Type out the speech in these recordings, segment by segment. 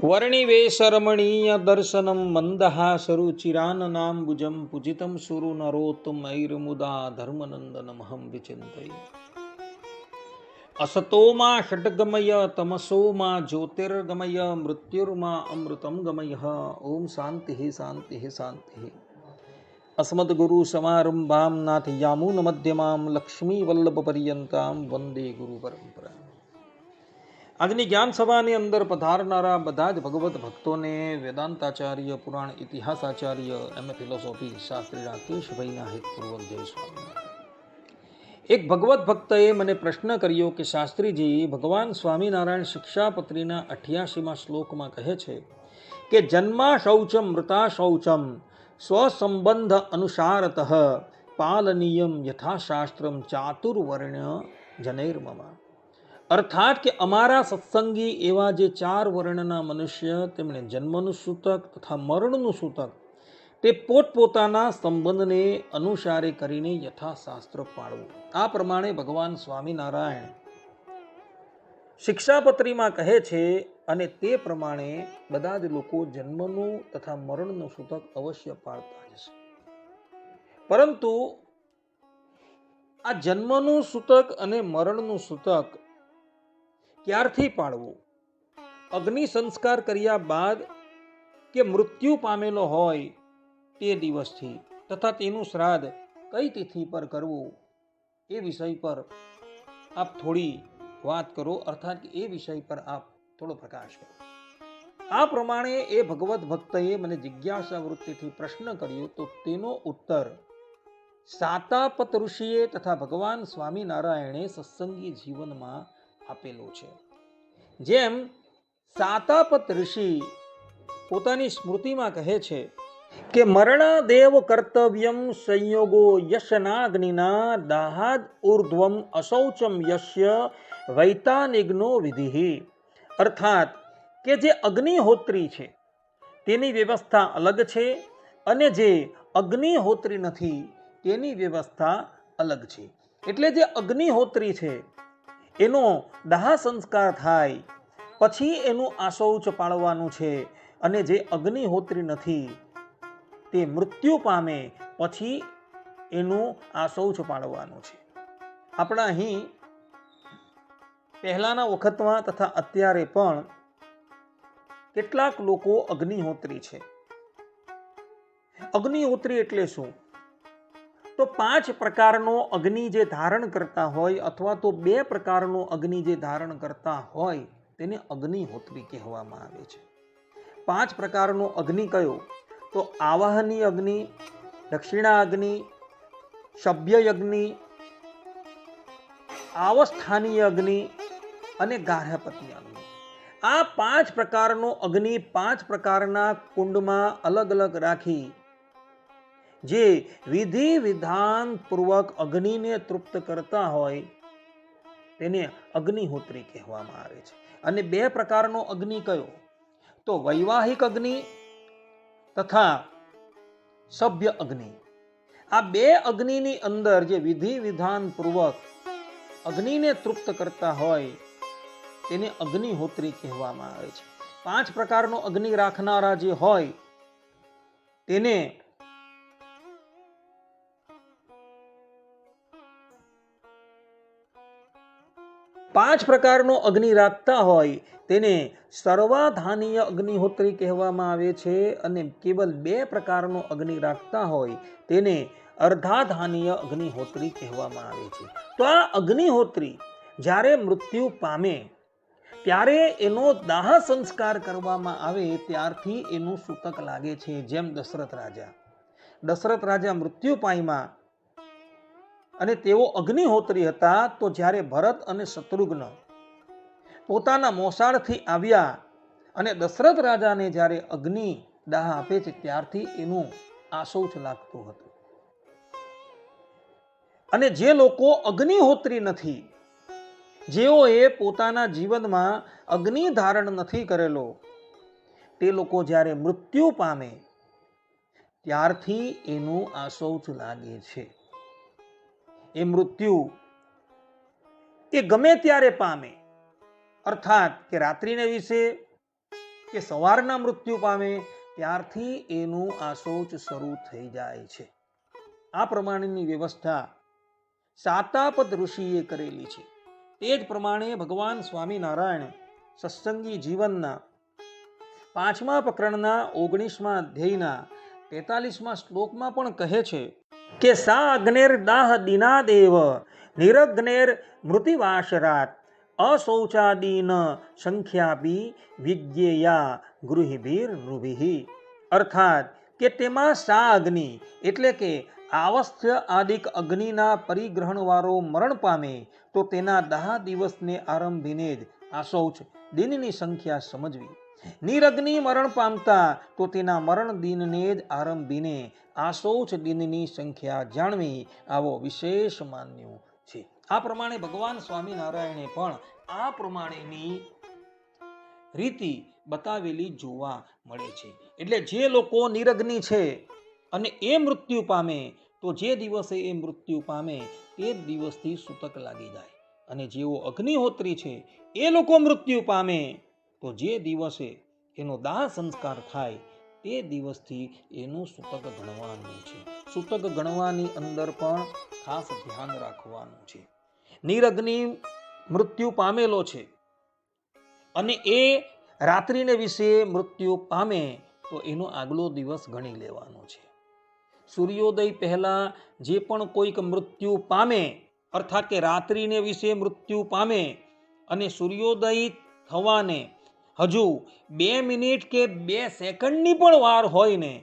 वर्णिवेशरमणीय दर्शनं मन्दहासरुचिराननाम्बुजं पूजितं सुरु नरोत्तमैर्मुदा धर्मनन्दनमहं विचिन्तये। असतो मा षड्गमय तमसो मा ज्योतिर्गमय मृत्युर्मा अमृतं गमय। ओम शांति शांति शांति। अस्मद्गुरु समारंभां नाथयामुनमध्यमां लक्ष्मीवल्लभपर्यन्तां वंदे गुरु परंपरा। આજની જ્ઞાન સભાની અંદર પધારનારા બધા જ ભગવત ભક્તોને વેદાંતાચાર્ય, પુરાણ ઇતિહાસાચાર્ય, એમ.એ. ફિલોસોફી શાસ્ત્રી રાકેશભાઈના હિતપૂર્વક જય સ્વામિનારાયણ। એક ભગવત ભક્તએ મને પ્રશ્ન કર્યો કે શાસ્ત્રીજી, ભગવાન સ્વામિનારાયણ શિક્ષાપત્રીના 88મા શ્લોકમાં કહે છે કે જન્મા શૌચમ મૃતા શૌચમ સ્વસંબંધ અનુસારતઃ પાલનીયમ યથાશાસ્ત્રમ ચાતુર્વર્ણ્ય જનૈર્મમ। અર્થાત કે અમારા સત્સંગી એવા જે 4 વર્ણના મનુષ્ય, તેમણે જન્મનું સૂતક તથા મરણનું સૂતક તે પોતપોતાના સંબંધને અનુસારે કરીને યથાશાસ્ત્ર પાળવું। આ પ્રમાણે ભગવાન સ્વામિનારાયણ શિક્ષાપત્રીમાં કહે છે અને તે પ્રમાણે બધા જ લોકો જન્મનું તથા મરણનું સૂતક અવશ્ય પાળતા જ છે। પરંતુ આ જન્મનું સૂતક અને મરણનું સૂતક ક્યારથી પાળવું? અગ્નિ સંસ્કાર કર્યા બાદ કે મૃત્યુ પામેલો હોય તે દિવસથી, તથા તેનું શ્રાદ્ધ કઈ તિથિ પર કરવું એ વિષય પર આપ થોડી વાત કરો, અર્થાત એ વિષય પર આપ થોડો પ્રકાશ કરો। આ પ્રમાણે એ ભગવત ભક્તએ મને જિજ્ઞાસા વૃત્તિથી પ્રશ્ન કર્યો, તો તેનો ઉત્તર સાતાપત ઋષિએ તથા ભગવાન સ્વામિનારાયણે સત્સંગી જીવનમાં આપેલો છે। જેમ સાતાપત ઋષિ પોતાની સ્મૃતિમાં કહે છે કે મરણાદેવ કર્તવ્યમ સંયોગો યશનાગ્નિના દાહાદ ઉર્ધ્વમ અશૌચમ યસ્ય વૈતાનિગ્નો વિધિ। અર્થાત કે જે અગ્નિહોત્રી છે તેની વ્યવસ્થા અલગ છે અને જે અગ્નિહોત્રી નથી તેની વ્યવસ્થા અલગ છે। એટલે જે અગ્નિહોત્રી છે એનો દાહ સંસ્કાર થાય પછી એનું આશૌચ પાળવાનું છે, અને જે અગ્નિહોત્રી નથી તે મૃત્યુ પામે પછી એનું આશૌચ પાળવાનું છે। આપણા અહીં પહેલાના વખતમાં તથા અત્યારે પણ કેટલાક લોકો અગ્નિહોત્રી છે। અગ્નિહોત્રી એટલે શું? તો 5 પ્રકારનો અગ્નિ જે ધારણ કરતા હોય અથવા તો 2 પ્રકારનો અગ્નિ જે ધારણ કરતા હોય તેને અગ્નિહોત્રી કહેવામાં આવે છે। 5 પ્રકારનો અગ્નિ કયો? તો આવાહની અગ્નિ, દક્ષિણા અગ્નિ, સભ્ય અગ્નિ, આવસ્થાનીય અગ્નિ અને ગાર્હપત્ય અગ્નિ। આ 5 પ્રકારનો અગ્નિ 5 પ્રકારના કુંડમાં અલગ અલગ રાખી જે વિધિ વિધાન પૂર્વક અગ્નિને તૃપ્ત કરતા હોય તેને અગ્નિહોત્રી કહેવામાં આવે છે। અને 2 પ્રકારનો અગ્નિ કયો? તો વૈવાહિક અગ્નિ તથા સભ્ય અગ્નિ। આ 2 અગ્નિની અંદર જે વિધિ વિધાન પૂર્વક અગ્નિને તૃપ્ત કરતા હોય તેને અગ્નિહોત્રી કહેવામાં આવે છે। 5 પ્રકારનો અગ્નિ રાખનારા જે હોય તેને સર્વાધાનીય અગ્નિહોત્રી કહેવામાં આવે છે, અને કેવલ 2 પ્રકારનો અગ્નિ રાખતા હોય તેને અર્ધાધાનીય અગ્નિહોત્રી કહેવામાં આવે છે। તો આ અગ્નિહોત્રી જ્યારે મૃત્યુ પામે ત્યારે એનો દાહ સંસ્કાર કરવામાં આવે ત્યારથી એનું સૂતક લાગે છે। જેમ દશરથ રાજા મૃત્યુ પામ્યા અને તેઓ અગ્નિહોત્રી હતા, તો જ્યારે ભરત અને શત્રુઘ્ન પોતાના મોસાળથી આવ્યા અને દશરથ રાજાને જ્યારે અગ્નિ દાહ આપે છે ત્યારથી એનું આશૌચ લાગતું હતું। અને જે લોકો અગ્નિહોત્રી નથી, જેઓએ પોતાના જીવનમાં અગ્નિ ધારણ નથી કરેલો, તે લોકો જ્યારે મૃત્યુ પામે ત્યારથી એનું આશૌચ લાગે છે। એ મૃત્યુ એ ગમે ત્યારે પામે, અર્થાત કે રાત્રિને વિશે કે સવારના મૃત્યુ પામે ત્યારથી એનું આ શૌચ શરૂ થઈ જાય છે. આ પ્રમાણેની વ્યવસ્થા શાતાપદ ઋષિએ કરેલી છે. તે જ પ્રમાણે ભગવાન સ્વામિનારાયણ સત્સંગી જીવનના 5મા પ્રકરણના 19મા અધ્યાયના 43મા શ્લોકમાં પણ કહે છે કે સા અગ્નેર દાહ દિનાદેવ નિરગ્નેર મૃતિવાશરાત અશૌચાદીન સંખ્યાપી વિજ્ઞેયા ગૃહિભીર નૃભિ. અર્થાત કે તેમાં સા અગ્નિ એટલે કે આવસ્થ્ય આદિક અગ્નિના પરિગ્રહણવાળો મરણ પામે તો તેના 10 દિવસને આરંભીને જ આ શૌચ દિનની સંખ્યા સમજવી. નિરગ્નિ મરણ પામતા તો તેના મરણ દિનને જ આરંભીને આ શૌચ દિનની સંખ્યા જાણવી આવો વિશેષ માન્યો છે. આ પ્રમાણે ભગવાન સ્વામિનારાયણે પણ આ પ્રમાણેની રીતિ બતાવેલી જોવા મળે છે. એટલે જે લોકો નિરગ્નિ છે અને એ મૃત્યુ પામે તો જે દિવસે એ મૃત્યુ પામે તે જ દિવસથી સૂતક લાગી જાય, અને જેઓ અગ્નિહોત્રી છે એ લોકો મૃત્યુ પામે તો જે દિવસે એનો દાહ સંસ્કાર થાય તે દિવસથી એનું સૂતક ગણવાનું છે. સૂતક ગણવાની અંદર પણ ખાસ ધ્યાન રાખવાનું છે. નિરગ્નિ મૃત્યુ પામેલો છે અને એ રાત્રિને વિશે મૃત્યુ પામે તો એનો આગલો દિવસ ગણી લેવાનો છે. સૂર્યોદય પહેલા જે પણ કોઈક મૃત્યુ પામે, અર્થાત કે રાત્રિને વિશે મૃત્યુ પામે અને સૂર્યોદય થવાને હજુ 2 મિનિટ કે 2 સેકન્ડની પણ વાર હોય ને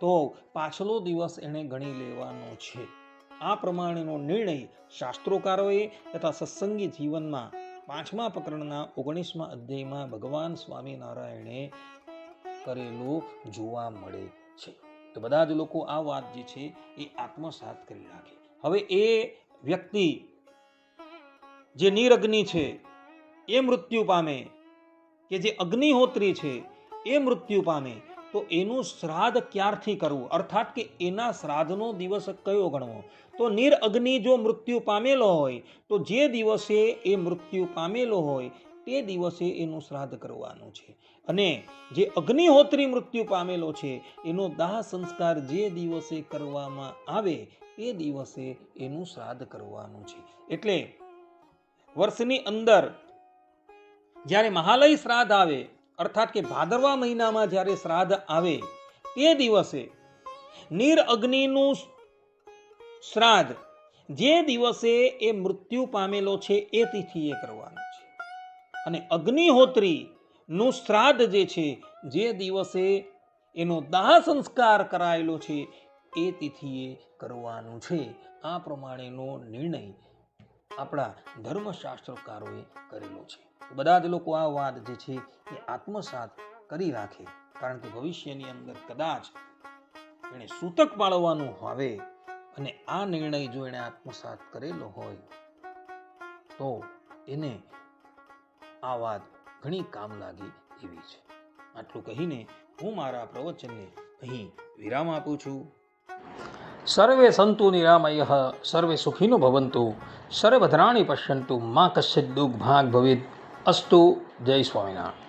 તો પાછલો દિવસ એને ગણી લેવાનો છે. આ પ્રમાણેનો નિર્ણય શાસ્ત્રોકારોએ તથા સત્સંગી જીવનમાં 5મા પ્રકરણના 19મા અધ્યાયમાં ભગવાન સ્વામિનારાયણે કરેલો જોવા મળે છે. તો બધા જ લોકો આ વાત જે છે એ આત્મસાત કરી રાખે. હવે એ વ્યક્તિ જે નિરગ્નિ છે એ મૃત્યુ પામે, કે જે અગ્નિહોત્રી છે એ મૃત્યુ પામે તો એનું શ્રાદ્ધ ક્યારથી કરવું, અર્થાત કે એના શ્રાદ્ધનો દિવસ કયો ગણવો? તો નિરઅગ્નિ જો મૃત્યુ પામેલો હોય તો જે દિવસે એ મૃત્યુ પામેલો હોય તે દિવસે એનું શ્રાદ્ધ કરવાનું છે. અને જે અગ્નિહોત્રી મૃત્યુ પામેલો છે એનો દાહ સંસ્કાર જે દિવસે કરવામાં આવે તે દિવસે એનું શ્રાદ્ધ કરવાનું છે. એટલે વર્ષની અંદર જ્યારે મહાલય શ્રાદ્ધ આવે, અર્થાત કે ભાદરવા મહિનામાં જ્યારે શ્રાદ્ધ આવે તે દિવસે નિરઅગ્નિનું શ્રાદ્ધ જે દિવસે એ મૃત્યુ પામેલો છે એ તિથિએ કરવાનું છે. અને અગ્નિહોત્રી નું શ્રાદ્ધ જે છે જે દિવસે એનો દાહ સંસ્કાર કરાયેલો છે એ તિથિએ કરવાનું છે. આ પ્રમાણેનો નિર્ણય આપણા ધર્મશાસ્ત્રકારોએ કરેલો છે. બધા જ લોકો આ વાત જે છે એ આત્મસાત કરી રાખે, કારણ કે ભવિષ્યની અંદર કદાચ એને સૂતક પાળવાનું આવે અને આ નિર્ણય જો એને આત્મસાત કરેલો હોય તો એને આ વાત ઘણી કામ લાગે એવી છે. આટલું કહીને હું મારા પ્રવચનને અહીં વિરામ આપું છું. સર્વે સંતુ નિરામયઃ, સર્વે સુખીનો ભવંતુ, સર્વભદ્રાણિ પશ્યન્તુ, મા કશ્ચિદ દુઃખ ભાગ ભવેત. અસ્તુ. જય સ્વામિનારાયણ.